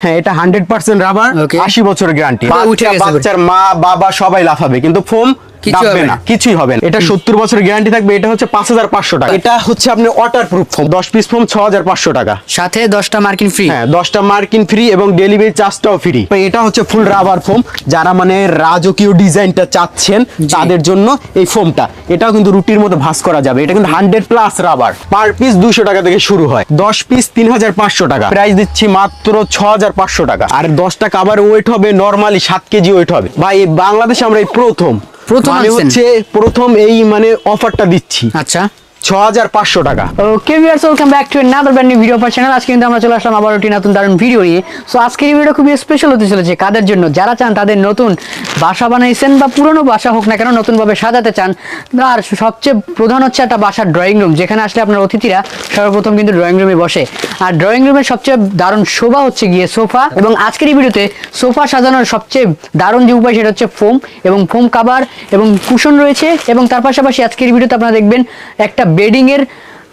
হ্যাঁ, এটা 100% রাবার, 80 বছরের গ্যারান্টি। বাচ্চার মা বাবা সবাই লাফাবে, কিন্তু ফোম ডাববে না, কিছুই হবে না। এটা 70 বছরের গ্যারান্টি থাকবে। এটা হচ্ছে 5500 টাকা। এটা হচ্ছে আপনি ওয়াটারপ্রুফ ফোম, 10 পিস ফোম 6500 টাকা, সাথে 10টা মার্কিন ফ্রি। হ্যাঁ, 10টা মার্কিন ফ্রি এবং ডেলিভারি চার্জটাও ফ্রি। এটা হচ্ছে ফুল রাবার ফোম, যারা মানে রাজকীয় ডিজাইনটা চাচ্ছেন তাদের জন্য এই ফোমটা। এটাও কিন্তু রুটির মতো ভাঁজ করা যাবে। এটা কিন্তু 100+ রাবার। পার পিস 200 টাকা থেকে শুরু হয়, 10 পিস 3500 টাকা। প্রাইস দিচ্ছি মাত্র 6500 টাকা। আর 10টা কাভার ওয়েট হবে নরমালি 7 কেজি ওয়েট হবে। ভাই বাংলাদেশে আমরা এই প্রথম মানে হচ্ছে প্রথম এই মানে অফারটা দিচ্ছি। আচ্ছা, 6500 টাকা। Okay viewers, welcome back to another brand new video of our channel। আজকে কিন্তু আমরা চলে আসলাম আবার একটি নতুন দারুণ ভিডিও নিয়ে। সো আজকের এই ভিডিওটা খুবই স্পেশাল হতে চলেছে কাদের জন্য? যারা চান তাদের নতুন বাসা বানাইছেন বা পুরনো বাসা হোক না কেন নতুনভাবে সাজাতে চান। আর সবচেয়ে প্রধান হচ্ছে একটা বাসার ড্রয়িং রুম, যেখানে আসলে আপনার অতিথিরা সর্বপ্রথম কিন্তু ড্রয়িং রুমে বসে। আর ড্রয়িং রুমের সবচেয়ে দারুণ শোভা হচ্ছে গিয়ে সোফা। এবং আজকের এই ভিডিওতে সোফা সাজানোর সবচেয়ে দারুণ যে উপায় সেটা হচ্ছে ফোম এবং ফোম কাভার এবং কুশন রয়েছে। এবং তার পাশাপাশি আজকের এই ভিডিওতে আপনারা দেখবেন একটা বেডিং এর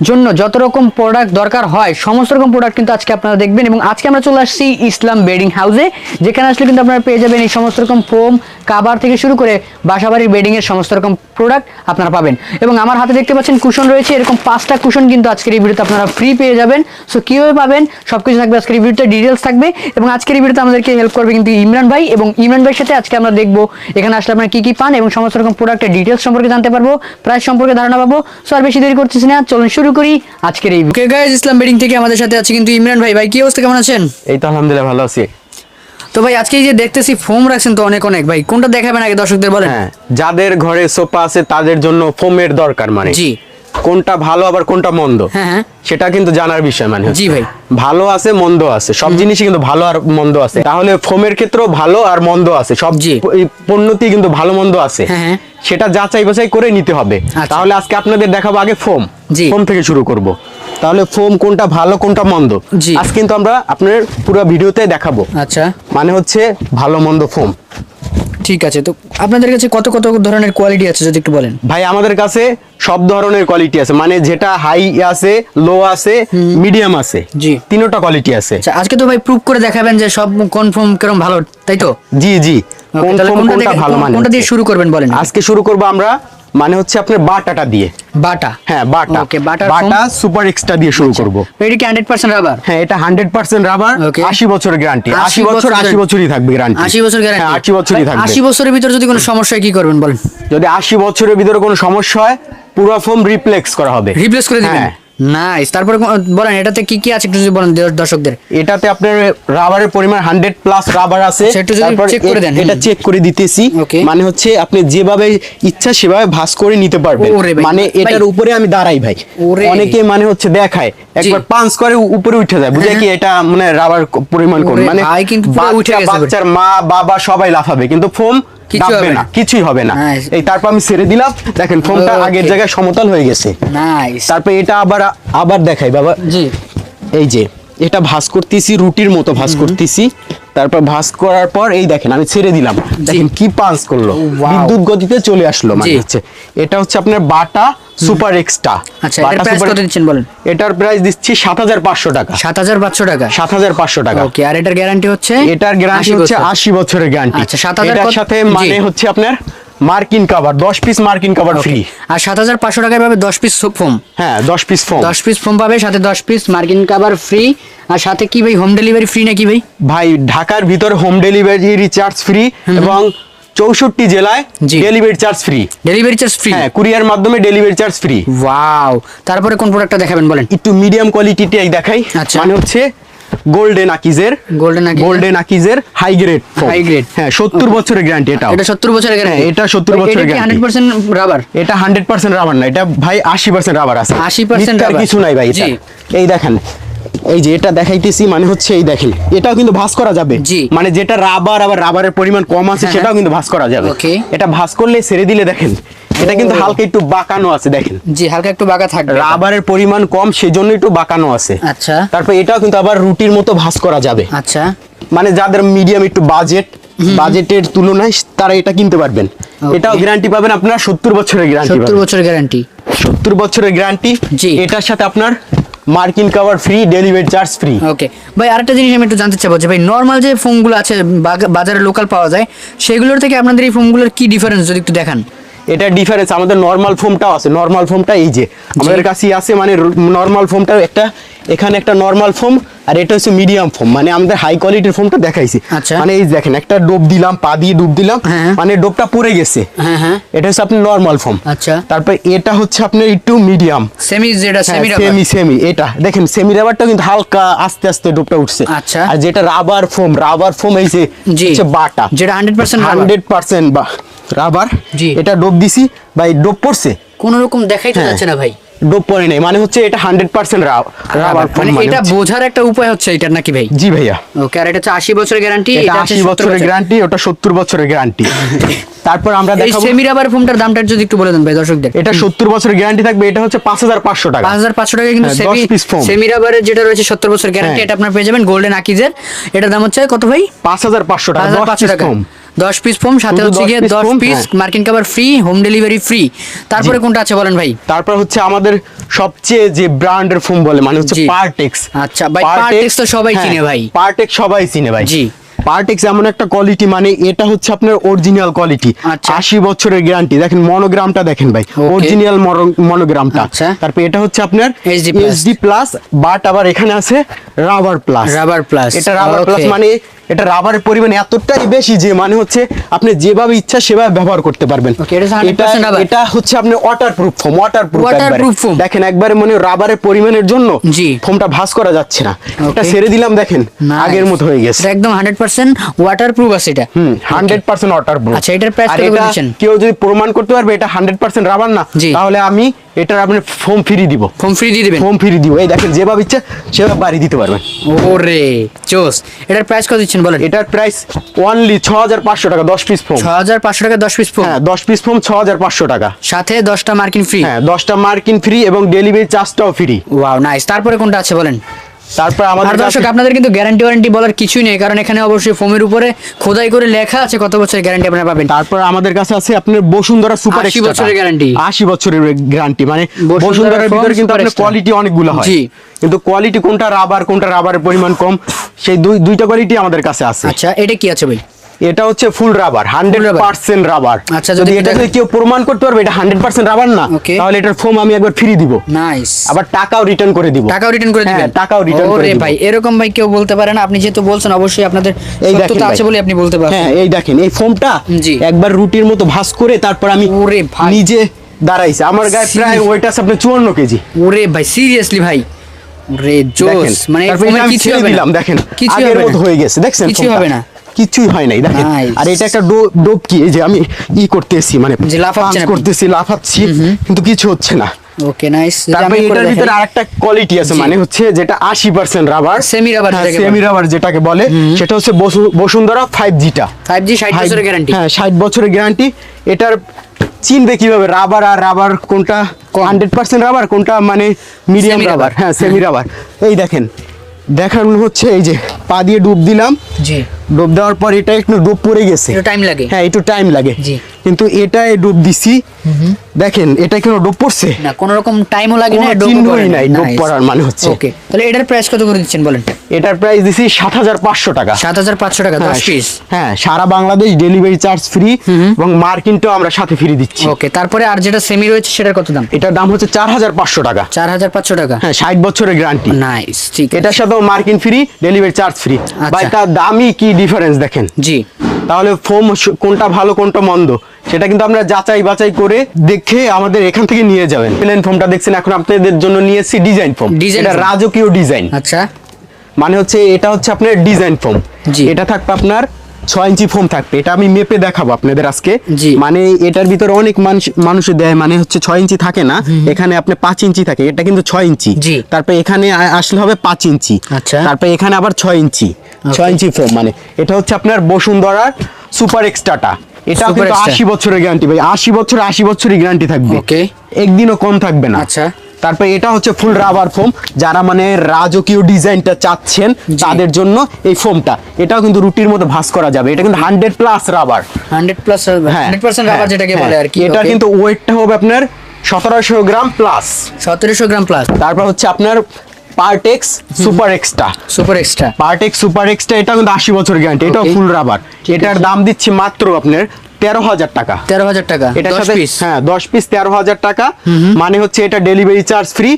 জন্য যত রকম প্রোডাক্ট দরকার হয় সমস্ত রকম প্রোডাক্ট কিন্তু আজকে আপনারা দেখবেন। এবং আজকে আমরা চলে আসছি ইসলাম বেডিং হাউসে, যেখানে আসলে কিন্তু আপনারা পেয়ে যাবেন এই সমস্ত রকম ফোম কাভার থেকে শুরু করে বাসাবাড়ির বেডিং এর সমস্ত রকম প্রোডাক্ট আপনারা পাবেন। এবং আমার হাতে দেখতে পাচ্ছেন কুশন রয়েছে, এরকম 5টা কুশন কিন্তু আজকের এই ভিডিওতে আপনারা ফ্রি পেয়ে যাবেন। সো কিভাবে পাবেন সবকিছু থাকবে আজকের এই ভিডিওতে, ডিটেলস থাকবে। এবং আজকের এই ভিডিওতে আমাদেরকে হেল্প করবে কিন্তু ইমরান ভাই। এবং ইমরান ভাইয়ের সাথে আজকে আমরা দেখবো এখানে আসলে আপনারা কি কি পান এবং সমস্ত রকম প্রোডাক্টের ডিটেলস সম্পর্কে জানতে পারবো, প্রাইস সম্পর্কে ধারণা পাবো। সো আর বেশি দেরি করতেছি না, চলুন শুরু করি আজকের এই ভিডিও। ওকে গাইস, ইসলাম বেডিং থেকে আমাদের সাথে আছে কিন্তু ইমরান ভাই। ভাই কি অবস্থা, কেমন আছেন? এই তো আলহামদুলিল্লাহ ভালো আছি। তো ভাই আজকে এই যে দেখতেছি ফোম রাখছেন তো অনেক অনেক, ভাই কোনটা দেখাবেন আগে দর্শকদের বলেন? হ্যাঁ, যাদের ঘরে সোফা আছে তাদের জন্য ফোমের দরকার, মানে জি কোনটা ভালো আবার কোনটা মন্দ হ্যাঁ সেটা কিন্তু জানার বিষয়। মানে জি ভাই, ভালো আছে মন্দ আছে, সব জিনিসই কিন্তু ভালো আর মন্দ আছে। তাহলে ফোমের ক্ষেত্রেও ভালো আর মন্দ আছে, সব পণ্যতেই কিন্তু ভালো মন্দ আছে। হ্যাঁ, সেটা যাচাই বাছাই করে নিতে হবে। তাহলে আজকে আপনাদের দেখাবো আগে ফোম থেকে শুরু করব। তাহলে ফোম কোনটা ভালো কোনটা মন্দ আজ কিন্তু আমরা আপনার পুরো ভিডিওতে দেখাবো। আচ্ছা, মানে হচ্ছে ভালো মন্দ ফোম। ঠিক আছে। তো আপনাদের কাছে কত কত ধরনের কোয়ালিটি আছে যদি একটু বলেন? ভাই আমাদের কাছে সব ধরনের কোয়ালিটি আছে, মানে যেটা হাই আছে, লো আছে, মিডিয়াম আছে, জি তিনটা কোয়ালিটি আছে। আচ্ছা, আজকে তো ভাই প্রুফ করে দেখাবেন যে সব কনফার্ম কিরকম ভালো, তাই তো? জি জি, কোনটা ভালো মানে কোনটা দিয়ে শুরু করবেন বলেন? আজকে শুরু করব আমরা মানে হচ্ছে আপনার বাটাটা দিয়ে। বাটা? হ্যাঁ বাটা। ওকে, বাটা সুপার এক্সট্রা দিয়ে শুরু করব। এটা কি 100% রাবার? হ্যাঁ, এটা 100% রাবার, 80 বছরের গ্যারান্টি। 80 বছর 80 বছরই থাকবে গ্যারান্টি। 80 বছর গ্যারান্টি? হ্যাঁ, 80 বছরই থাকবে। 80 বছরের ভিতর যদি কোনো সমস্যা হয় কি করবেন বলেন? যদি 80 বছরের ভিতরে কোনো সমস্যা হয় পুরো ফোম রিপ্লেস করা হবে। রিপ্লেস করে দিবেন? নাইস। তারপরে বলেন এটাতে কি কি আছে একটু যদি বলেন দর্শকদের। এটাতে আপনার রাবারের পরিমাণ 100+ রাবার আছে। তারপর চেক করে দেন। এটা চেক করে দিতেছি, মানে হচ্ছে আপনি যেভাবে ইচ্ছা সেভাবে ভাঁজ করে নিতে পারবেন। মানে এটার উপরে আমি দাঁড়াই ভাই, অনেকে মানে হচ্ছে দেখায় একবার পাঞ্চ করে উপরে উঠে যায়, বুঝে কি এটা মানে রাবার পরিমাণ কোন, মানে বাচ্চার মা বাবা সবাই লাফাবে, কিন্তু ফোম ডাববে না, কিছুই হবে না। এই তারপর আমি ছেড়ে দিলাম, দেখেন ফোমটা আগের জায়গায় সমতল হয়ে গেছে। নাইস। তারপর এটা আবার দেখাই বাবা। জি, এই যে এটা ভাঁজ করতেছি, রুটির মতো ভাঁজ করতেছি। তারপর ভাঁজ করার পর এই দেখেন আমি ছেড়ে দিলাম, দেখেন কি পাঞ্চ করলো, বিদ্যুৎ গতিতে চলে আসলো। মানে হচ্ছে এটা হচ্ছে আপনার বাটা সুপার এক্সট্রা। আচ্ছা, এটার প্রাইস কত দিচ্ছেন বলেন? এটার প্রাইস দিচ্ছি 7500 টাকা। 7500 টাকা? 7500 টাকা। ওকে, আর এটার গ্যারান্টি হচ্ছে? এটার গ্যারান্টি হচ্ছে 80 বছরের গ্যারান্টি। আচ্ছা, 7000 এটার সাথে মানে হচ্ছে আপনার মার্কিন কভার 10 পিস মার্কিন কভার ফ্রি। আর 7500 টাকায় পাবে 10 পিস ফোম? হ্যাঁ, 10 পিস ফোম। 10 পিস ফোম পাবে, সাথে 10 পিস মার্কিন কভার ফ্রি। আর সাথে কি ভাই হোম ডেলিভারি ফ্রি নাকি ভাই? ভাই ঢাকার ভিতরে হোম ডেলিভারি চার্জ ফ্রি এবং 64 জেলায় delivery charge free. Delivery charge free? হ্যাঁ, কুরিয়ার মাধ্যমে ডেলিভারি চার্জ ফ্রি। ওয়াও। তারপরে কোন প্রোডাক্টটা দেখাবেন বলেন? একটু মিডিয়াম কোয়ালিটিটাই দেখাই। মানে হচ্ছে গোল্ডেন আকিজের হাই গ্রেড। হ্যাঁ, 70 বছরের গ্যারান্টি। এটা 70 বছরের গ্যারান্টি। এটা 70 বছরের গ্যারান্টি। 100% রাবার? এটা 100% রাবার না, এটা ভাই 80% রাবার আছে। 80% রাবার কিছু নাই ভাই। এটা এই দেখেন, এই যে এটা দেখাইতেছি, মানে হচ্ছে এই দেখেন এটাও কিন্তু ভাঁজ করা যাবে। মানে যেটা রাবার আবার রাবারের পরিমাণ কম আছে সেটাও কিন্তু ভাঁজ করা যাবে। এটা ভাঁজ করলে ছেড়ে দিলে দেখেন এটা কিন্তু হালকা একটু বাঁকানো আছে, দেখেন। জি, হালকা একটু বাঁকা থাকবে, রাবারের পরিমাণ কম সেজন্য একটু বাঁকানো আছে। আচ্ছা, তারপর এটাও কিন্তু আবার রুটির মতো ভাঁজ করা যাবে। আচ্ছা, মানে যাদের মিডিয়াম একটু বাজেটের তুলনায় তারা এটা কিনতে পারবেন। এটাও গ্যারান্টি পাবেন আপনারা 70 বছরের গ্যারান্টি। 70 বছরের গ্যারান্টি? 70 বছরের গ্যারান্টি। এটার সাথে আপনার মার্কিন cover free, delivery charge free. Okay ভাই, আরেকটা জিনিস আমি একটু জানতে চাবো যে ভাই নর্মাল যে ফোমগুলো আছে বাজারে লোকাল পাওয়া যায়, সেগুলোর থেকে আপনাদের এই ফোমগুলোর কি ডিফারেন্স যদি একটু দেখান। এটা ডিফারেন্স, আমাদের নরমাল ফোমটাও আছে। নরমাল ফোমটা এই যে আমাদের কাছেই আছে, মানে নরমাল ফোমটা একটা, এখানে একটা নরমাল ফোম, আর এটা হচ্ছে মিডিয়াম ফোম। মানে আমাদের হাই কোয়ালিটির ফোমটা দেখাইছি। আচ্ছা। মানে এই দেখেন, একটা ডোব দিলাম, পা দিয়ে ডুব দিলাম, মানে ডোবটা পড়ে গেছে। হ্যাঁ, এটা হচ্ছে আপনার নরমাল ফোম। আচ্ছা। তারপর এটা হচ্ছে আপনার একটু মিডিয়াম সেমি, যেটা সেমি রাবার। সেমি এটা দেখেন, সেমি রাবারটা কিন্তু হালকা আস্তে আস্তে ডোবটা উঠছে। আচ্ছা। আর যেটা রাবার ফোম এই যে হচ্ছে বাটা, যেটা 100% 100% বা রাবার, জি। এটা ডোব দিছি ভাই, ডোব পড়ছে কোন রকম দেখাইতে যাচ্ছে না ভাই, ডোব পড়ে নেই, মানে হচ্ছে এটা 100% রাবার ফোম। মানে এটা বোঝার একটা উপায় হচ্ছে এটা নাকি ভাই? জি ভাইয়া। ওকে, আর এটা হচ্ছে 80 বছরের গ্যারান্টি, এটা 80 বছরের গ্যারান্টি, ওটা 70 বছরের গ্যারান্টি। তারপর আমরা এই দেখাবো সেমি রাবার ফোমটার দামটা যদি একটু বলে দেন ভাই দর্শকদের। এটা 70 বছরের গ্যারান্টি থাকবে, এটা হচ্ছে 5500 টাকা। 5500 টাকা কিন্তু 10 piece foam। সেমি রাবারের যেটা রয়েছে 70 বছর গ্যারান্টি, হ্যাঁ। এটা আপনারা পেয়ে যাবেন গোল্ডেন আকিজের। এটার দাম হচ্ছে কত ভাই? 5500 টাকা, 10 5500 piece টাকা। foam। 10 পিস ফোম, সাথে শুধু হচ্ছে 10 গিয়ে piece 10 foam, পিস হ্যাঁ। মার্কিন cover free, home delivery free. তারপরে কোনটা আছে বলেন ভাই? তারপর হচ্ছে আমাদের সবচেয়ে যে ব্র্যান্ডের ফোম বলে, মানে হচ্ছে জি। পারটেক্স। আচ্ছা ভাই, পারটেক্স তো সবাই চিনে ভাই। পারটেক্স সবাই চিনে ভাই। জি। পারটেক্স এমন একটা কোয়ালিটি, মানে এটা হচ্ছে আপনার অরিজিনাল কোয়ালিটি। আচ্ছা। 80 বছরের গ্যারান্টি। দেখেন মনোগ্রামটা দেখেন ভাই, অরিজিনাল মনোগ্রামটা। আচ্ছা। তারপর এটা হচ্ছে আপনার HD+, এইচডি প্লাস, বাট আবার এখানে আছে রাবার প্লাস। রাবার প্লাস, এটা রাবার প্লাস, মানে এটা রাবারের পরিমাণ এতটাই বেশি যে মানে হচ্ছে আপনি যেভাবে ইচ্ছা সেভাবে ব্যবহার করতে পারবেন। Okay, এটা 100% রাবার। এটা হচ্ছে আপনার ওয়াটারপ্রুফ ফোম, ওয়াটারপ্রুফ foam। দেখেন একবারে মনে রাবারের পরিমাণের জন্য জি। ফোমটা ভাঁজ করা যাচ্ছে না। এটা Okay। ছেড়ে দিলাম, দেখেন Nice। আগের মতো হয়ে গেছে। এটা একদম 100% ওয়াটারপ্রুফ আছে এটা। 100% ওয়াটারপ্রুফ। আচ্ছা, এটার প্রাইস আর কত এটা বলছেন? কেউ যদি প্রমাণ করতে পারবে এটা 100% রাবার না, জি। তাহলে আমি এটার আপনি ফোম ফ্রি দিব। ফোম ফ্রি দিয়ে দিবেন? ফোম ফ্রি দিব। এই দেখেন যেভাবে ইচ্ছা সেভাবে বাড়ি দিতে পারবেন। ওরে জোস। এটার প্রাইস কত দিচ্ছেন বলেন? এটার প্রাইস অনলি 6500 টাকা, 10 পিস ফোম। 6500 টাকা 10 পিস ফোম। হ্যাঁ, 10 পিস ফোম 6500 টাকা। সাথে 10টা মার্কিন ফ্রি। হ্যাঁ, 10টা মার্কিন ফ্রি এবং ডেলিভারি চার্জটাও ফ্রি। Wow, nice. তারপরে কোনটা আছে বলেন? তারপর আর আমাদের দর্শক, আপনাদের কিন্তু গ্যারান্টি ওয়ারেন্টি বলার কিছুই নেই, কারণ এখানে অবশ্যই ফোমের উপরে খোদাই করে লেখা আছে কত বছরের গ্যারান্টি আপনারা পাবেন। তারপর আমাদের কাছে আছে আপনার বসুন্ধরা সুপার 80 বছরের guarantee। 80 বছরের গ্যারান্টি। মানে বসুন্ধরা বসুন্ধরার foam ভিতরে কিন্তু super আপনার extra। কোয়ালিটি অনেকগুলো হয়, জি। কিন্তু কোয়ালিটি কোনটা রাবারের পরিমাণ কম, সেই দুইটা কোয়ালিটি আমাদের কাছে আছে। আচ্ছা, এটা কি আছে ভাই? এটা হচ্ছে ফুল রাবার, 100% রাবার। আচ্ছা, যদি যদি এটা দেখেন- কেউ প্রমাণ করতে পারবে এটা 100% রাবার না, Okay। তাহলে এটার ফোম আমি একবার ফ্রি দিব, নাইস। আবার টাকাও রিটার্ন করে দিব। টাকাও রিটার্ন করে হ্যাঁ, দিবেন? টাকাও রিটার্ন করে ওরে দিব। ভাই, এরকম ভাই কেউ বলতে পারে না। আপনি যেহেতু বলছেন অবশ্যই আপনাদের এই দেখেন সত্যতা ভাই। আছে বলে আপনি বলতে পারছেন। হ্যাঁ, এই দেখেন এই ফোমটা জি। একবার রুটির মতো ভাঁজ করে তারপর আমি ওরে ভাই। নিজে দাঁড়াইছে। আমার গায়ে প্রায় ওয়েট আছে আপনার 54 কেজি। ওরে ভাই, সিরিয়াসলি ভাই, ওরে দেখেন, জোস। মানে তারপর ফোমে এটা আমি কিছু ছেড়ে হবে না। দিলাম, দেখেন কিছু আগের হবে মতো না। হয়ে গেছে। দেখছেন কিছুই ফোমটা? হবে না। কিছুই হয় নাই, দেখেন। Nice। আর এটা একটা ডোব কি, এই যে আমি করতেছি, মানে যে লাফাচ্ছেন punch আপনি। করতেছি, লাফাচ্ছি, কিন্তু কিছু হচ্ছে না। ওকে, নাইস। তারপরে এটার ভিতরে আরেকটা কোয়ালিটি আছে, জি। মানে হচ্ছে যেটা 80% রাবার, Semi rubber যেটাকে সেমি বলে। রাবার যেটাকে বলে, সেটা হচ্ছে বসুন্ধরা 5Gটা। 5G 60 বছরের গ্যারান্টি। হ্যাঁ, 60 বছরের গ্যারান্টি। এটার চিনবে কিভাবে রাবার আর রাবার কোনটা 100% রাবার, কোনটা মানে মিডিয়াম Semi রাবার, rubber। হ্যাঁ সেমি রাবার। এই দেখেন, দেখানো হচ্ছে এই যে পা দিয়ে ডুব দিলাম, জি। ডুব দেওয়ার পর এটা একটু ডুব পড়ে গেছে, একটু টাইম লাগে। হ্যাঁ একটু টাইম লাগে, জি। কিন্তু এটাই ডুব দিছি, দেখেন এটা কেন ডুব পড়ছে, না কোনো রকম টাইমও লাগে না, কোনো ডোপ চিহ্নই নাই ডুব পড়ার, মানে হচ্ছে। ওকে, তাহলে এটার প্রাইস কত করে দিচ্ছেন বলেন? এটার প্রাইস দিছি 7500 টাকা। 7500 টাকা 10 পিস। হ্যাঁ, সারা বাংলাদেশ ডেলিভারি চার্জ ফ্রি এবং মার্কিনটাও আমরা সাথে ফ্রি দিচ্ছি। ওকে, তারপরে আর যেটা সেমি রয়েছে সেটার কত দাম? এটার দাম হচ্ছে 4500 টাকা। 4500 টাকা। হ্যাঁ, 60 বছরের গ্যারান্টি। নাইস, ঠিক আছে। এটার সাথেও মার্কিন ফ্রি, ডেলিভারি চার্জ ফ্রি। ভাই, তার দামই কি ডিফারেন্স দেখেন। জি। তাহলে ফোম কোনটা ভালো কোনটা মন্দ সেটা কিন্তু আমরা যাচাই বাছাই করে দেখে আমাদের এখান থেকে নিয়ে যাবেন। প্লেন ফোমটা দেখছেন, এখন আপনাদের জন্য নিয়েছি ডিজাইন ফোম। Design এটা foam। রাজকীয় ডিজাইন, আচ্ছা। মানে হচ্ছে এটা হচ্ছে আপনার ডিজাইন ফোম। জি। এটা থাকবে আপনার 6 ইঞ্চি ফোম থাকবে। এটা আমি মেপে দেখাবো আপনাদের আজকে। জি। মানে এটার ভিতরে অনেক মানুষ দেয়, মানে হচ্ছে 6 ইঞ্চি থাকে না, এখানে আপনি 5 ইঞ্চি থাকে, এটা কিন্তু 6 ইঞ্চি। জি। তারপরে এখানে আসলে হবে 5 ইঞ্চি। আচ্ছা। তারপরে এখানে আবার 6 ইঞ্চি। 6 ইঞ্চি ফোম, মানে এটা হচ্ছে আপনার বসুন্ধরার সুপার এক্সট্রাটা। এটা Super কিন্তু Extra। 80 বছরের গ্যারান্টি ভাই, 80 বছরই গ্যারান্টি থাকবে। ওকে। একদিনও কম থাকবে না। আচ্ছা। তারপর এটা হচ্ছে ফুল রাবার ফোম, যারা মানে রাজকীয় ডিজাইনটা চাচ্ছেন তাদের জন্য এই ফোমটা। এটাও কিন্তু রুটির মতো ভাঁজ করা যাবে। এটা কিন্তু 100+ রাবার, 100% রাবার যেটাকে বলে আর কি। এটা okay। কিন্তু ওয়েটটা হবে আপনার 1700 গ্রাম প্লাস। 1700 গ্রাম প্লাস। তারপর হচ্ছে আপনার Partex super extra. Partex super extra এটা কিন্তু 80 বছর গ্যারান্টি, এটাও ফুল রাবার। এটার দাম দিচ্ছি মাত্র আপনার 13,000 টাকা। 13,000 টাকা এটার সাথে হ্যাঁ 10 পিস 13,000 টাকা। মানে হচ্ছে এটা ডেলিভারি চার্জ ফ্রি,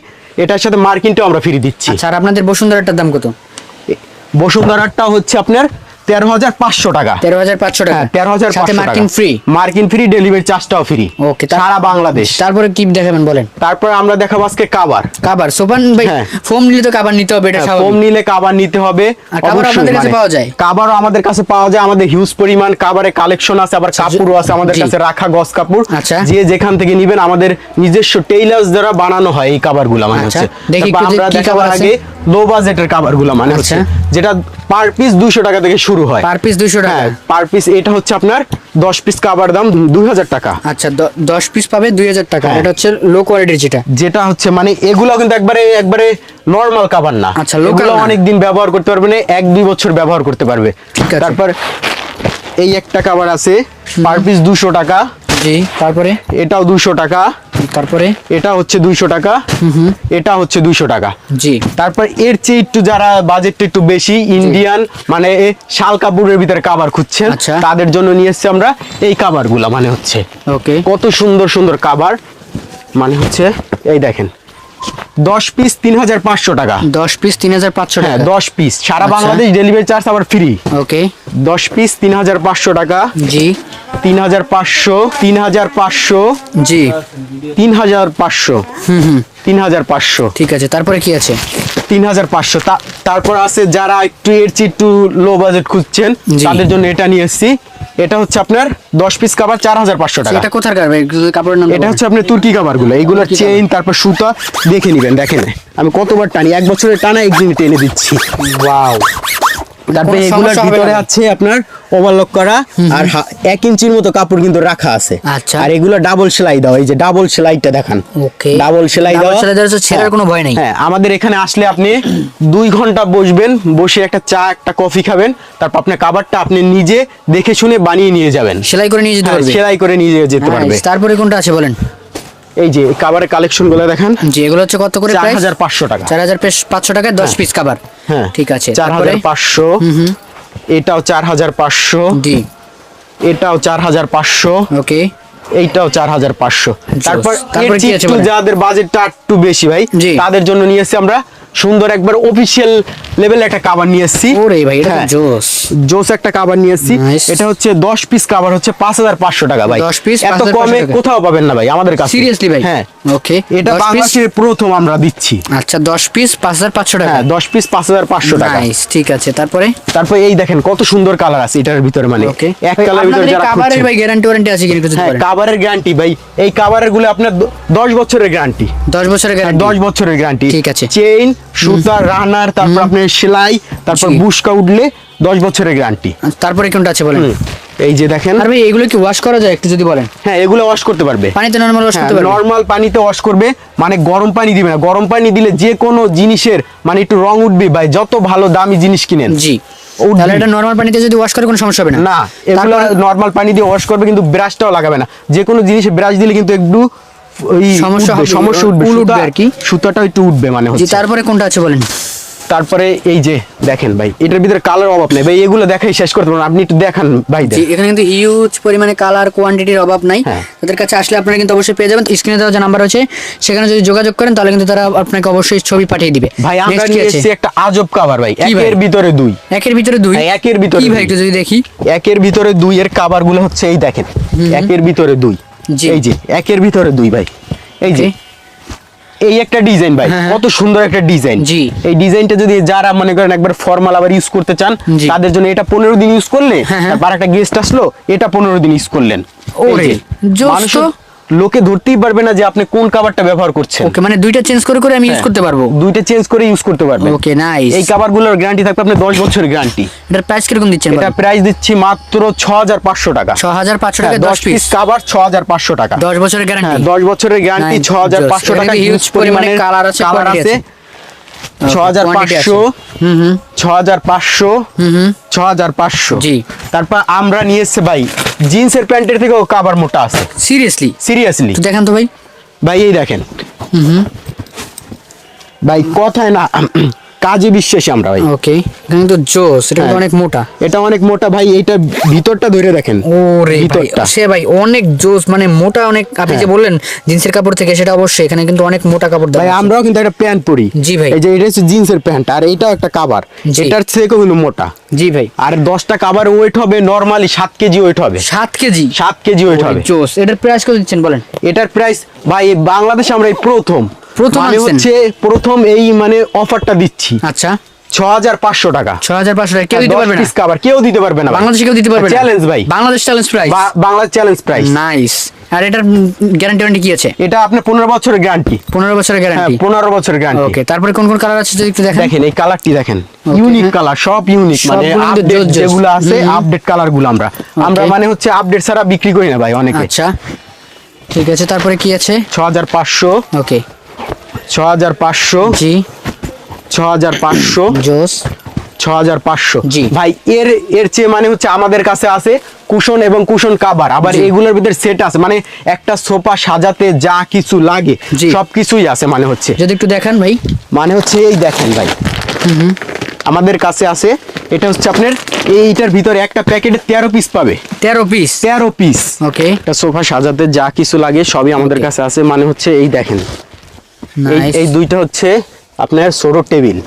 এটার সাথে মার্কিনটাও আমরা ফ্রি দিচ্ছি। আচ্ছা, আর আপনাদের বসুন্ধরাটার দাম কত? বসুন্ধরাটা হচ্ছে আপনার 13,500 টাকা। 13,500 টাকা, 13,500 সাথে মার্কিন ফ্রি। মার্কিন ফ্রি, ডেলিভারি চার্জটাও ফ্রি। ওকে, সারা বাংলাদেশ। তারপরে কি দেখাবেন বলেন? তারপরে আমরা দেখাবো আজকে কাভার। সোপান ভাই, ফোম নিলে তো কাভার নিতে হবে, এটা স্বাভাবিক। ফোম নিলে কাভার নিতে হবে। কাভার আপনাদের কাছে পাওয়া যায়? কাভারও আমাদের কাছে পাওয়া যায়, আমাদের হিউজ পরিমাণ কাভারে কালেকশন আছে, আবার কাপড়ও আছে আমাদের কাছে রাখা, গস কাপড়। আচ্ছা, যে যেখান থেকে নেবেন আমাদের নিজস্ব টেইলার্স দ্বারা বানানো হয় এই কাভারগুলো। মানে হচ্ছে দেখি আমরা দেখাবার আগে লো বাজেটের কাভারগুলো, মানে হচ্ছে যেটা পার পিস 200 টাকা থেকে শুরু হয়। পার পিস 200 টাকা? Per piece. এটা হচ্ছে আপনার 10 পিস কাভার দাম 2000 টাকা। আচ্ছা, 10 পিস পাবে 2000 টাকা। এটা হচ্ছে লো কোয়ালিটির, যেটা হচ্ছে মানে এগুলো কিন্তু একবারে নরমাল কাভার না। আচ্ছা, এগুলো অনেক দিন ব্যবহার করতে পারবে না, 1-2 বছর ব্যবহার করতে পারবে। তারপর এই একটা কাভার আছে পার পিস 200 টাকা। জি, তারপরে এটাও 200 টাকা। তারপরে এটা হচ্ছে 200 টাকা। এটা হচ্ছে 200 টাকা। জি, তারপর এর চেয়ে একটু যারা বাজেটটা একটু বেশি, ইন্ডিয়ান মানে শাল কাপড়ের ভিতরে কাভার খুঁজছেন, তাদের জন্য নিয়ে এসেছি আমরা এই কাভারগুলো। মানে হচ্ছে ওকে, কত সুন্দর সুন্দর কাভার। মানে হচ্ছে এই দেখেন 10 পিস 3,500 টাকা। 10 পিস 3,500 টাকা? 10 পিস, সারা বাংলাদেশ ডেলিভারি চার্জ আবার ফ্রি। ওকে, 10 পিস 3,500 টাকা। জি, 3,500, 3,500, জি, 3,500, 3,500। ঠিক আছে, তারপরে কি আছে? 3,500। তারপর আছে যারা একটু এর চেয়ে একটু লো বাজেট খুঁজছেন, তাদের জন্য এটা নিয়ে এসেছি। এটা হচ্ছে আপনার 10 পিস কাভার 4,500 টাকা। এটা কোথার কাপড়ের নাম? এটা হচ্ছে আপনার তুর্কি কাভার গুলো। এইগুলোর চেইন তারপর সুতা দেখে নেবেন। দেখেন আমি কতবার টানি, 1 বছরের টানা একদিন টেনে দিচ্ছি। ওয়াও। তারপরে এগুলোর ভিতরে আছে আপনার ওভারলক করা, আর 1 ইঞ্চির মতো কাপড় কিন্তু রাখা আছে। আচ্ছা, আর এগুলো ডাবল সেলাই দাও। এই যে ডাবল সেলাইটা দেখান। ওকে, ডাবল সেলাই দাও, ছেঁড়ার কোনো ভয় নেই। হ্যাঁ, আমাদের এখানে আসলে আপনি 2 ঘন্টা বসবেন, বসে একটা চা একটা কফি খাবেন, তারপর আপনার কাভারটা আপনি নিজে দেখে শুনে বানিয়ে নিয়ে যাবেন। সেলাই করে নিয়ে যেতে পারবেন? সেলাই করে নিয়ে যেতে পারবে। তারপরে কোনটা আছে বলেন? এই যে কাভারের কালেকশন গুলো দেখেন। জি, এগুলো হচ্ছে কত করে? 4,500 টাকা। 4,500 টাকায় 10 পিস কাভার। হ্যাঁ, ঠিক আছে। 4,500। এটাও 4,500। জি, এটাও 4,500। ওকে, এইটাও 4,500। তারপর কি আছে বলেন? যাদের বাজেটটা একটু বেশি ভাই, তাদের জন্য নিয়ে এসেছি আমরা সুন্দর একবার অফিশিয়াল লেভেল একটা কাভার নিয়ে এসেছি। ওরে ভাই, এটা জোস জোস একটা কাভার নিয়ে এসেছি। এটা হচ্ছে 10 পিস কাভার, হচ্ছে 5,500 টাকা ভাই। 10 পিস এত কমে কোথাও পাবেন না ভাই আমাদের কাছে। সিরিয়াসলি ভাই? হ্যাঁ, ওকে, এটা বাংলাদেশের প্রথম আমরা দিচ্ছি। আচ্ছা, 10 পিস 5,500 টাকা? হ্যাঁ, 10 পিস 5,500 টাকা। নাইস, ঠিক আছে। তারপরে এই দেখেন কত সুন্দর কালার আছে এটার ভিতরে। মানে এক কালারের ভিতরে যারা কাভারের ভাই গ্যারান্টি ওয়ারেন্টি আছে কিনা কিছু বলেন? কাভারের গ্যারান্টি ভাই, এই কাভারের গুলো আপনার 10 বছরের গ্যারান্টি। 10 বছরের গ্যারান্টি? 10 বছরের গ্যারান্টি। ঠিক আছে। চেইন, সুতা, রানার, তারপর আপনার সেলাই, তারপর বুশকা উঠলে 10 বছরের গ্যারান্টি। তারপরে কোনটা আছে বলেন? এই যে দেখেন। আর ভাই এগুলো কি ওয়াশ করা যায় একটু যদি বলেন? হ্যাঁ, এগুলো ওয়াশ করতে পারবে পানিতে, নরমাল ওয়াশ করতে পারবে? নরমাল পানিতে ওয়াশ করবে, মানে গরম পানি দিবে না। গরম পানি দিলে যে কোনো জিনিসের মানে একটু রং উঠবে ভাই, যত ভালো দামি জিনিস কিনেন। জি, তাহলে এটা নরমাল পানিতে যদি ওয়াশ করে কোনো সমস্যা হবে না? না, এগুলো নরমাল পানি দিয়ে ওয়াশ করবে, কিন্তু ব্রাশটাও লাগাবে না। যে কোনো জিনিসে ব্রাশ দিলে কিন্তু একটু সমস্যা উঠবে আর কি, সুতাটা একটু উঠবে। মানে হচ্ছে তারপরে কোনটা আছে বলেন? তারপরে এই যে দেখেন ভাই, এটার ভিতরে কালার অভাব নেই ভাই, এগুলো দেখাই শেষ করতে পারবেন। আপনি একটু দেখান ভাই। এখানে কিন্তু হিউজ পরিমাণে কালার কোয়ান্টিটির অভাব নাই। তাদের কাছে আসলে আপনারা কিন্তু অবশ্যই পেয়ে যাবেন। স্ক্রিনে দেওয়া যে নাম্বার আছে সেখানে যদি যোগাযোগ করেন তাহলে কিন্তু তারা আপনাকে অবশ্যই ছবি পাঠিয়ে দিবে। ভাই আমরা নিয়ে এসেছি একটা আজব কভার ভাই, একের ভিতরে দুই। একের ভিতরে দুই? একের ভিতরে কি ভাই একটু যদি দেখি। একের ভিতরে দুই এর কভার গুলো হচ্ছে এই দেখেন, একের ভিতরে দুই। এই যে একের ভিতরে দুই ভাই। এই যে এই একটা ডিজাইন ভাই, কত সুন্দর একটা ডিজাইন। এই ডিজাইনটা যদি যারা মনে করেন একবার ফর্মাল আবার ইউজ করতে চান, তাদের জন্য এটা 15 দিন ইউজ করলে, তারপর একটা গেস্ট আসলো, এটা 15 দিন ইউজ করলেন। ওরে মানুষ লোকে ধরতেই পারবে না যে আপনি কোন কভারটা ব্যবহার করছেন। ওকে, মানে দুইটা চেঞ্জ করে করে আমি ইউজ করতে পারবো? দুইটা চেঞ্জ করে ইউজ করতে পারবেন। ওকে, নাইস। এই কভারগুলোর গ্যারান্টি থাকবে আপনার 10 বছরের গ্যারান্টি। এটার প্রাইস কিরকম দিচ্ছেন? এটা প্রাইস দিচ্ছি মাত্র 6,500 টাকা। 6,500 টাকা 10 পিস কভার, 6,500 টাকা। 10 বছরের গ্যারান্টি? 10 বছরের গ্যারান্টি, 6,500 টাকা। হিউজ পরিমাণে কালার আছে, 6,500, 6,500, 6,500। জি। তারপর আমরা নিয়ে এসেছি ভাই জিন্সের প্যান্টের থেকেও কভার মোটা আছে। সিরিয়াসলি? সিরিয়াসলি দেখান তো ভাই। ভাই এই দেখেন, ভাই কথায় না কাজে বিশ্বাসী আমরা ভাই। ওকে, এখানে তো জোস, এটা কিন্তু অনেক মোটা। এটা অনেক মোটা ভাই, এটা ভিতরটা ধরে দেখেন। ওরে ভাই, ভিতরটা সে ভাই অনেক জোস, মানে মোটা অনেক। আপনি যে বললেন জিন্সের কাপড় থেকে, সেটা অবশ্যই এখানে কিন্তু অনেক মোটা কাপড় দেওয়া ভাই। আছে। আমরাও কিন্তু একটা প্যান্ট পরি। জি ভাই। এই যে এটা হচ্ছে জিন্সের প্যান্ট, আর এইটাও একটা কাভার, জি। এটার থেকেও কিন্তু মোটা। জি ভাই। আর 10টা কাভার ওয়েট হবে নরমালি 7 কেজি ওয়েট হবে। 7 কেজি? 7 কেজি ওয়েট হবে। জোস। এটার প্রাইস কত দিচ্ছেন বলেন? এটার প্রাইস ভাই বাংলাদেশে আমরা এই প্রথম মানে আনছেন? হচ্ছে প্রথম এই মানে অফারটা দিচ্ছি। আচ্ছা, 6500 টাকা। 6500 টাকা কেউ দিতে পারবে না? কাভার কেউ দিতে পারবে না। বাংলাদেশে কেউ দিতে পারবে না। চ্যালেঞ্জ ভাই, Bangladesh challenge price. Bangladesh challenge price. Nice. আর এটার গ্যারান্টি কি আছে? এটা আপনার 15 বছরের গ্যারান্টি। 15 বছরের হ্যাঁ, গ্যারান্টি। 15 বছরের গ্যারান্টি। ওকে, তারপরে কোন কোন কালার আছে যদি একটু দেখেন। দেখেন এই কালারটি দেখেন, ইউনিক কালার, সব ইউনিক, মানে সবগুলো কিন্তু আপডেট জোস। যেগুলো আছে আপডেট কালার গুলো আমরা মানে হচ্ছে আপডেট ছাড়া বিক্রি করি না ভাই অনেকে। আচ্ছা ঠিক আছে, তারপরে কি আছে? 6500। ওকে, 6500। জি। 6500 জোস। 6500 জি। ভাই। এর চেয়ে মানে হচ্ছে আমাদের কাছে আছে কুশন এবং কুশন কাভার, আবার এগুলোর ভিতরে সেট আছে, মানে একটা সোফা সাজাতে যা কিছু লাগে জি। সবকিছুই আছে। মানে হচ্ছে যদি একটু দেখান ভাই। মানে হচ্ছে এই দেখেন ভাই, আমাদের কাছে আছে। এটা হচ্ছে আপনার এইটার ভিতরে একটা প্যাকেটে 13 পিস পাবে। 13 পিস? 13 পিস। ওকে, একটা সোফা সাজাতে যা কিছু লাগে সবই আমাদের কাছে আছে। মানে হচ্ছে এই দেখেন, এই দুইটা হচ্ছে আপনার ছোট টেবিল।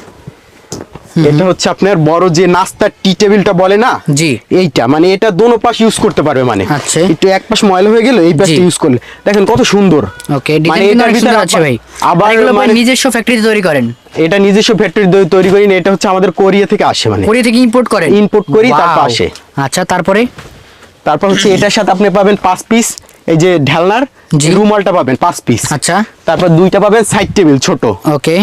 এটা হচ্ছে আপনার বড় যে নাস্তার টি টেবিলটা বলে না, জি। এইটা মানে এটা দোনো পাশ ইউজ করতে পারবে। মানে আচ্ছা। একটু এক পাশ ময়লা হয়ে গেল, এই পাশটা ইউজ করলে দেখেন কত সুন্দর। ওকে, মানে ডিজাইন এটার কিন্তু ভিতরে আছে ভাই। আবার এগুলো মানে নিজস্ব ফ্যাক্টরিতে তৈরি করেন? এটা নিজস্ব ফ্যাক্টরি তৈরি করি না, এটা হচ্ছে আমাদের কোরিয়া থেকে আসে। মানে কোরিয়া থেকে ইম্পোর্ট করেন? ইম্পোর্ট করি, Wow! তারপর আসে। আচ্ছা, তারপর হচ্ছে এটার সাথে আপনি পাবেন 5 পিস এই যে ঢালনার জি। রুমালটা পাবেন 5 পিস। আচ্ছা, তারপর দুইটা পাবেন সাইড টেবিল ছোট। ওকে,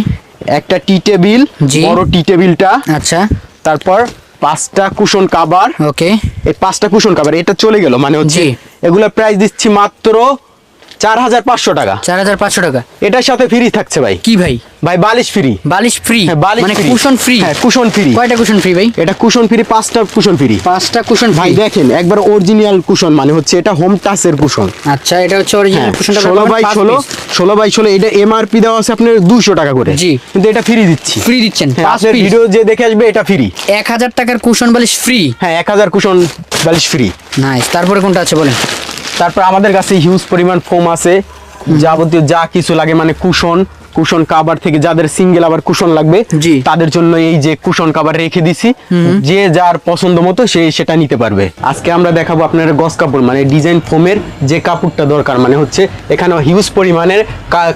একটা টি টেবিল, জি। বড় টি টেবিলটা। আচ্ছা, তারপর 5টা কুশন কাভার। ওকে, এই 5টা কুশন কাভার এটা চলে গেল। মানে হচ্ছে জি। এগুলোর প্রাইস দিচ্ছি মাত্র 4500 টাকা। 4500 টাকা? এটার সাথে ফ্রি থাকছে ভাই। কি ভাই? ভাই বালিশ ফ্রি। বালিশ ফ্রি? হ্যাঁ, বালিশ মানে free। Cushion free? হ্যাঁ, কুশন ফ্রি। কয়টা কুশন ফ্রি ভাই? এটা কুশন ফ্রি, 5টা কুশন ফ্রি। 5টা কুশন ভাই ফ্রি? দেখেন একবার অরিজিনাল কুশন, মানে হচ্ছে এটা হোম টাচের কুশন। আচ্ছা, এটা হচ্ছে অরিজিনাল কুশনটা। 16x16 এটা এমআরপি দেওয়া আছে আপনার 200 টাকা করে। জি। কিন্তু এটা ফ্রি দিচ্ছি। ফ্রি দিচ্ছেন? হ্যাঁ, 5 আপনার পিস? ভিডিও যে দেখে আসবে এটা ফ্রি। 1000 টাকার কুশন বালিশ ফ্রি? হ্যাঁ, 1000 কুশন বালিশ ফ্রি। নাইস। তারপরে কোনটা আছে বলেন? তারপর আমাদের কাছে হিউজ পরিমাণ ফোম আছে, যাবতীয় যা কিছু লাগে, মানে কুশন কাভার থেকে যাদের সিঙ্গেল আবার কুশন লাগবে জি। তাদের জন্য এই যে কুশন কাভার রেখে দিছি, যে যার পছন্দ মতো সে সেটা নিতে পারবে। আজকে আমরা দেখাবো আপনার গস কাপড়, মানে ডিজাইন ফোমের যে কাপড়টা দরকার। মানে হচ্ছে এখানে হিউজ পরিমাণের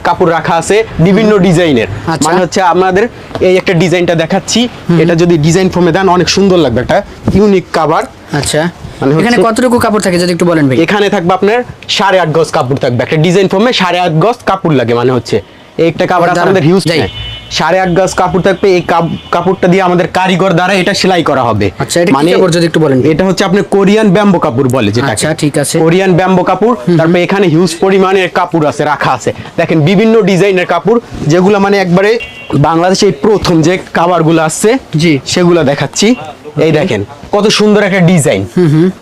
কাপড় রাখা আছে বিভিন্ন ডিজাইনের। আচ্ছা। মানে হচ্ছে আমাদের এই একটা ডিজাইনটা দেখাচ্ছি, এটা যদি ডিজাইন ফোমে দেন অনেক সুন্দর লাগবে, একটা ইউনিক কাভার। আচ্ছা, মানে এখানে কতটুকু কাপড় থাকে যদি একটু বলেন ভাই? এখানে থাকবে আপনার 8.5 গজ কাপড় থাকবে, একটা ডিজাইন ফোমে 8.5 গজ কাপড় লাগে। মানে হচ্ছে একটা কাপড় আছে আমাদের হিউজ, 8.5 গজ কাপড় থাকবে। এই কাপড়টা দিয়ে আমাদের কারিগর দ্বারা এটা সেলাই করা হবে। আচ্ছা, এটা কি কাপড় যদি একটু বলেন? এটা হচ্ছে আপনার কোরিয়ান ব্যাম্বো কাপড় বলে যেটা। আচ্ছা, ঠিক আছে। কোরিয়ান ব্যাম্বো কাপড়। তারপরে এখানে হিউজ পরিমাণের কাপড় আছে, রাখা আছে। দেখেন বিভিন্ন ডিজাইনের কাপড়, যেগুলো মানে একবারে বাংলাদেশে এই প্রথম যে কাভারগুলো আসছে, জি, সেগুলো দেখাচ্ছি। এই দেখেন কত সুন্দর একটা ডিজাইন,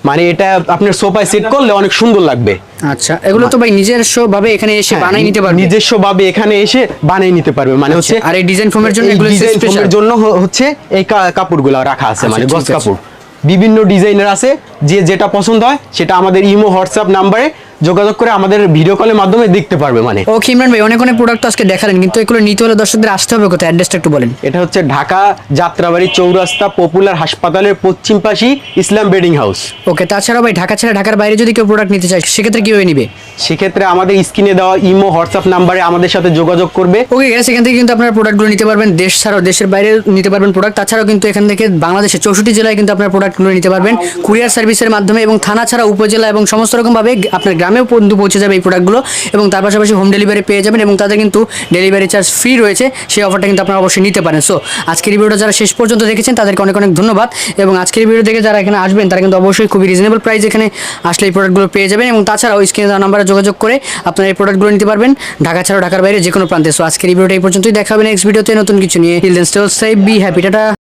মানে এটা আপনার সোফায় সেট করলে অনেক সুন্দর লাগবে। আচ্ছা, এগুলো তো ভাই নিজস্ব ভাবে এখানে এসে বানাই নিতে পারবে? নিজস্ব ভাবে এখানে এসে বানিয়ে নিতে পারবে। মানে হচ্ছে আর এই ডিজাইন ফোমের জন্য এগুলো ডিজাইন স্পেশাল? ফোমের জন্য হচ্ছে এই কাপড়গুলো রাখা আছে, মানে ঠিক গস আছে। কাপড় বিভিন্ন ডিজাইনের আছে। যে যেটা পছন্দ হয় সেটা আমাদের ইমো হোয়াটসঅ্যাপ নাম্বারে যোগাযোগ করে আমাদের ভিডিও কলের মাধ্যমে দেখতে পারবে। মানে ওকে ইমরান ভাই, অনেক প্রোডাক্ট আজকে দেখালেন, কিন্তু এগুলো নিতে হলে দর্শকদের আসতে হবে কোথায়? অ্যাড্রেসটা একটু বলেন। এটা হচ্ছে ঢাকা যাত্রাবাড়ি চৌরাস্তা পপুলার হাসপাতালের পশ্চিম পাশে ইসলাম বেডিং হাউস। ওকে, তাছাড়া ভাই ঢাকা ছাড়া ঢাকার বাইরে যদি কেউ প্রোডাক্ট নিতে চায় সেক্ষেত্রে কিভাবে নিবে? সেক্ষেত্রে আমাদের স্ক্রিনে দেওয়া ইমো হোয়াটসঅ্যাপ নাম্বারে আমাদের সাথে যোগাযোগ করবে। ওকে, সেখান থেকে কিন্তু আপনারা প্রোডাক্টগুলো নিতে পারবেন। দেশ ছাড়াও দেশের বাইরে নিতে পারবেন প্রোডাক্ট। তাছাড়াও কিন্তু এখান থেকে বাংলাদেশের 64 জেলায় কিন্তু আপনার প্রোডাক্টগুলো নিতে পারবেন কুরিয়ার সার্ভিসের মাধ্যমে, এবং থানা ছাড়া উপজেলা এবং সমস্ত রকমভাবে আপনার গ্রামেও পর্যন্ত পৌঁছে যাবে এই প্রোডাক্টগুলো। এবং তার পাশাপাশি হোম ডেলিভারি পেয়ে যাবেন, এবং তাদের কিন্তু ডেলিভারি চার্জ ফ্রি রয়েছে। সেই অফারটা কিন্তু আপনারা অবশ্যই নিতে পারেন। সো আজকের ভিডিওটা যারা শেষ পর্যন্ত দেখেছেন তাদেরকে অনেক অনেক ধন্যবাদ। এবং আজকের ভিডিও দেখে যারা এখানে আসবেন তারা কিন্তু অবশ্যই খুবই রিজনেবল প্রাইস এখানে আসলে এই প্রোডাক্টগুলো পেয়ে যাবেন। এবং তাছাড়াও স্ক্রিনে দেওয়া নাম্বারে যোগাযোগ করে আপনারা এই প্রোডাক্টগুলো নিতে পারবেন ঢাকা ছাড়াও ঢাকার বাইরে যে কোনো প্রান্তে। সো আজকের ভিডিওটা এই পর্যন্তই, দেখা হবে নেক্সট ভিডিওতে নতুন কিছু নিয়ে। Till then stay safe, be happy, tata.